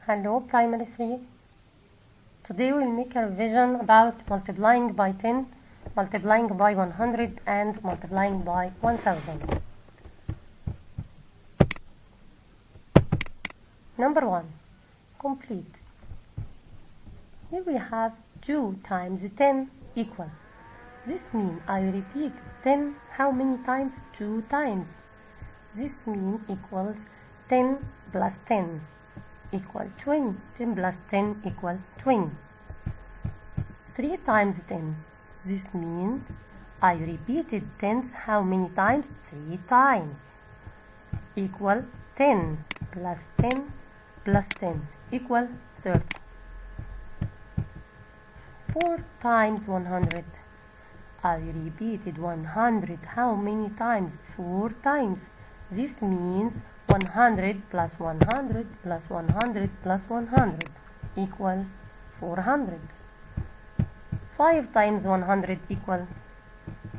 Hello, Primary 3. Today we'll make a revision about multiplying by 10, multiplying by 100, and multiplying by 1000. Number 1. Complete. Here we have 2 times 10 equal. This means I repeat 10 how many times? 2 times. This means equals 10 plus 10 equal 20. 10 plus 10 equal 20. 3 times 10. This means I repeated tens how many times? 3 times. Equal 10 plus 10 plus 10 equal 30. 4 times 100. I repeated 100 how many times? 4 times. This means 100 plus 100 plus 100 plus 100 equal 400. 5 times 100 equal.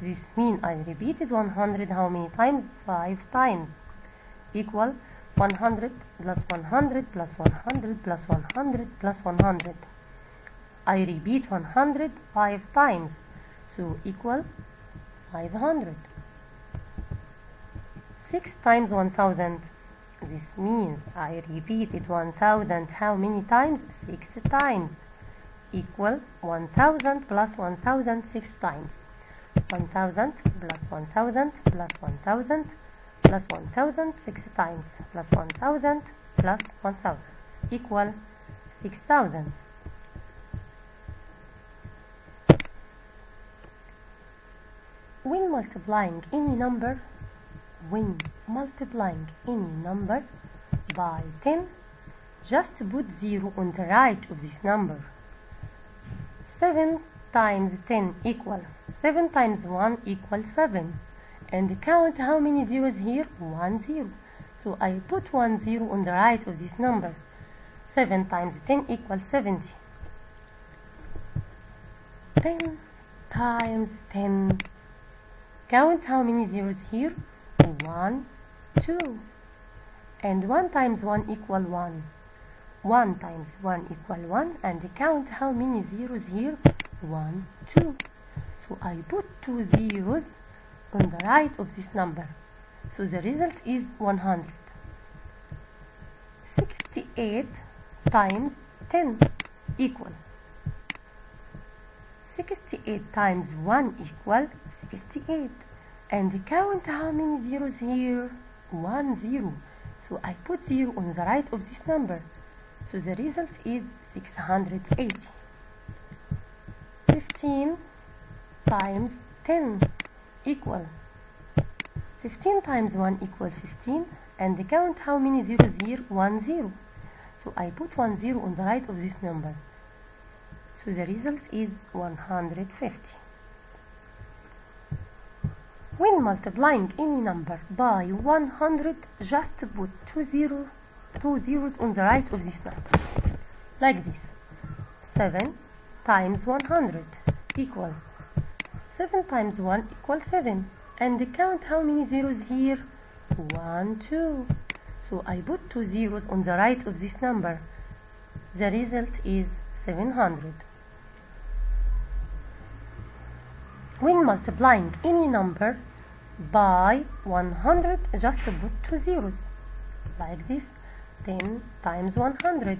This means I repeated 100 how many times? 5 times. Equal 100 plus 100 plus 100 plus 100 plus 100. I repeat 100 5 times. So equal 500. 6 times 1000. This means I repeated 1000 how many times? 6 times. Equal 1000 plus 1000 6 times. 1000 plus 1000 plus 1000 plus 1000 6 times plus 1000 plus 1000 equal 6000. When multiplying any number by 10, just put 0 on the right of this number. 7 times 10 equal 7 times 1 equals 7, and count how many zeros here? 1 0. So I put 1 0 on the right of this number. 7 times 10 equals 70. 10 times 10. Count how many zeros here? 1 2, and 1 times 1 equal 1. 1 times 1 equal 1, and count how many zeros here? 1 2. So I put 2 zeros on the right of this number. So the result is 100. 68 times 10 equal. 68 times 1 equal 68. And count how many zeros here? 1 0. So I put 0 on the right of this number. So the result is 680. 15 times 10 equal. 15 times 1 equals 15. And count how many zeros here? 1 0. So I put 1 0 on the right of this number. So the result is 150. When multiplying any number by 100, just put 2 zeros on the right of this number. Like this. 7 times 100 equals 7 times 1 equals 7. And count how many zeros here? 1 2. So I put 2 zeros on the right of this number. The result is 700. When multiplying any number by 100, just put 2 zeros. Like this. 10 times 100.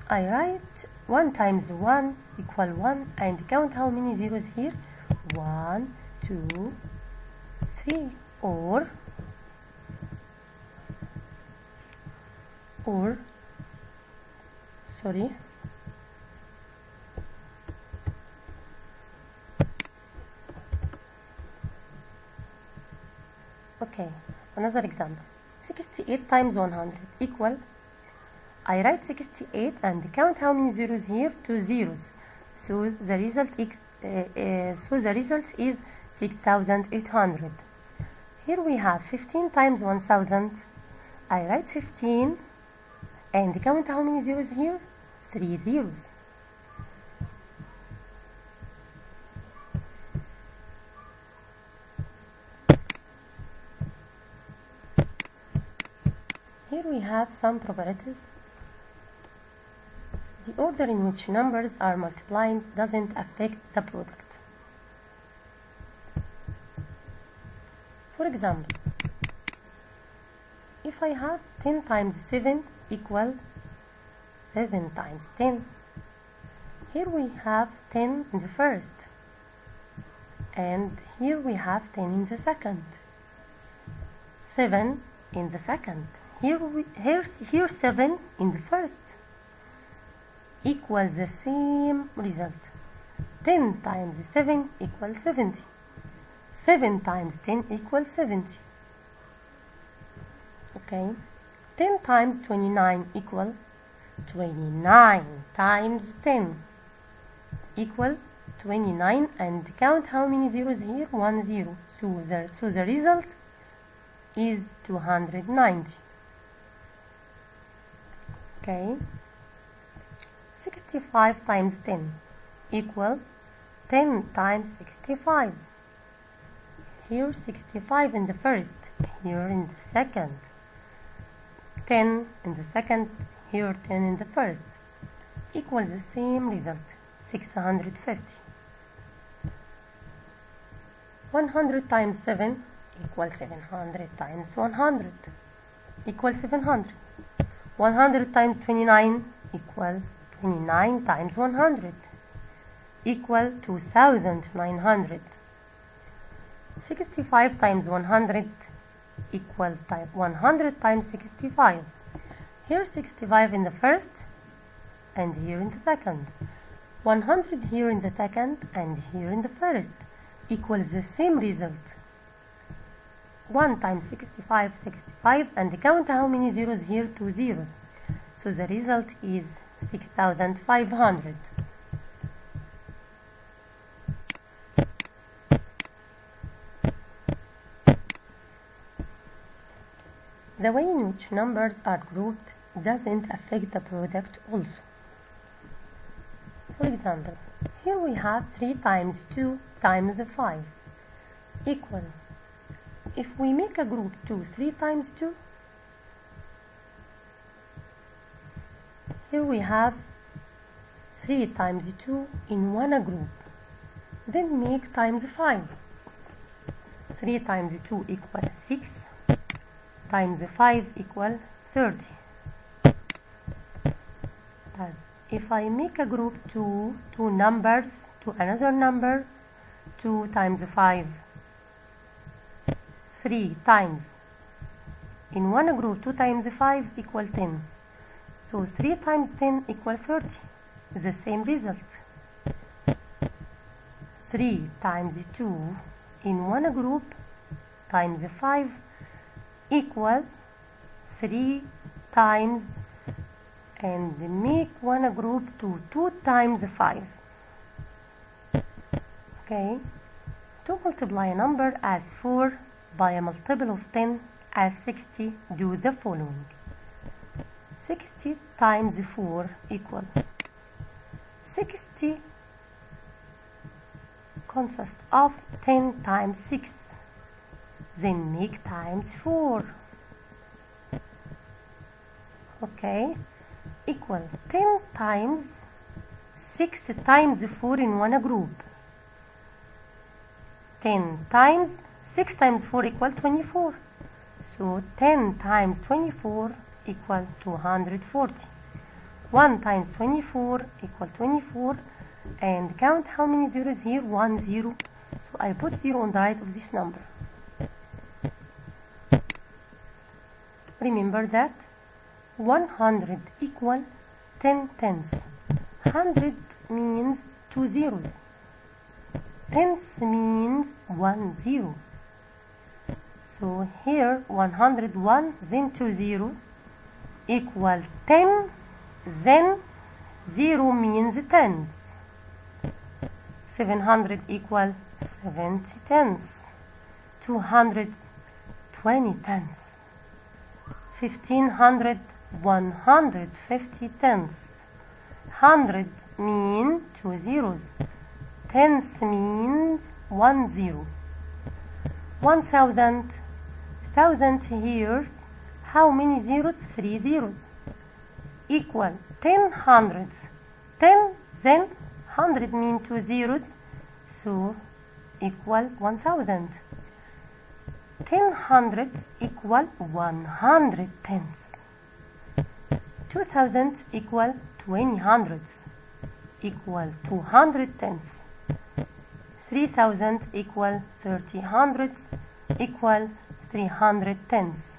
I write 1 times 1 equal 1, and count how many zeros here? 1 2 3. Or sorry, okay, another example. 68 times 100 equal. I write 68 and count how many zeros here? 2 zeros. So the result is 6800. Here we have 15 times 1000. I write 15 and count how many zeros here? 3 zeros. Here we have some properties The order in which numbers are multiplied doesn't affect the product. For example, if I have 10 times 7 equal 7 times 10, here we have 10 in the first, and here we have 10 in the second, 7 in the second, here 7 in the first, equals the same result. 10 times 7 equals 70. 7 times 10 equals 70. Okay. 10 times 29 equal 29 times 10 equal 29, and count how many zeros here. 1 0. So the result is 290. Okay. 65 times 10 equal 10 times 65. Here 65 in the first, here in the second, 10 in the second, here 10 in the first, equals the same result, 650. 100 times 7 equals 700 times 100 equals 700. 100 times 29 equals 29 times 100 equal 2900. 65 times 100 equal 100 times 65. Here 65 in the first and here in the second. 100 here in the second and here in the first equals the same result. 1 times 65, 65, and count how many zeros here, 2 zeros. So the result is 6500. The way in which numbers are grouped doesn't affect the product also. For example, here we have 3 times 2 times 5 equal. If we make a group 2, 3 times 2, here we have 3 times 2 in one group. Then make times 5. 3 times 2 equals 6. Times 5 equal 30. If I make a group two numbers to another number, 2 times 5, 3 times. In one group 2 times 5 equal 10. So 3 times 10 equal 30. The same result. 3 times 2 in one group times 5 equal 3 times, and make one group to 2 times 5. Okay, to multiply a number as 4 by a multiple of 10 as 60, do the following. 60 times 4 equal 60 consists of 10 times 6. Then make times 4. Okay, equal 10 times 6 times 4 in one group. 10 times 6 times 4 equal 24. So 10 times 24 equal 240. 1 times 24 equal 24, and count how many zeros here. 1 0. So I put 0 on the right of this number. Remember that 100 equal 10 tenths. 100 means 2 zeros. Tenths means 1 0. So here 101, then 2 0 equal 10, then 0 means tenths. 700 equal 70 tenths. 220 tenths. 1500, 150 tenths. 100 means 2 zeros. Tenths means 1 0. 1000, 1000 here, how many zeros? 3 zeros. Equal 10 hundredths. Then 100 mean 2 zeros, so equal 1000. 10 hundredths equal 100 tenths. 2000 equal 20 hundredths equal 200 tenths. 3000 equal 30 hundredths equal 300 tenths.